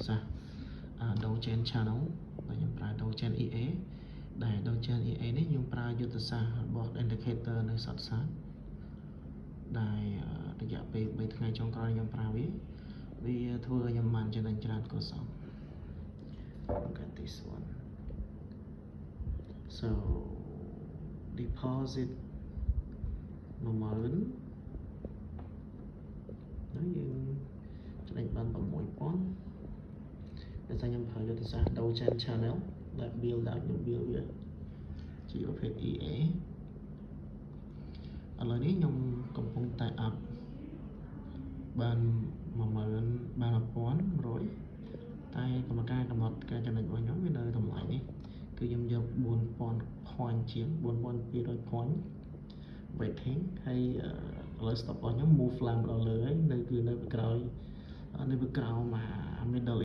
សាស្ត្រDogen Channel ដែលខ្ញុំប្រើ Dogen EA ដែល Dogen EA នេះខ្ញុំប្រើយុទ្ធសាស្ត្ររបស់ indicator នៅសតសាស្ត្រដែលរយៈពេល3ថ្ងៃចុងក្រោយខ្ញុំប្រើវាធ្វើឲ្យខ្ញុំបានចំណេញច្រើនគួរសម Look at this one. So deposit 10000ហើយយើងចំណេញបាន6000ដោយសារខ្ញុំប្រើយុទ្ធសាស្ត្រ Dogen Channel ដែល build ដាក់ខ្ញុំ build វាជាប្រភេទ EA ឥឡូវនេះខ្ញុំកំពុងតែ up បាន10000បាន1100តែកម្មការកំណត់ការចំណេញរបស់ខ្ញុំវានៅតម្លៃនេះគឺខ្ញុំយក4000 point ជាង4200 point waiting ហើយឥឡូវ stop loss ខ្ញុំ move ឡើងដល់លើហើយគឺនៅក្រោយmiddle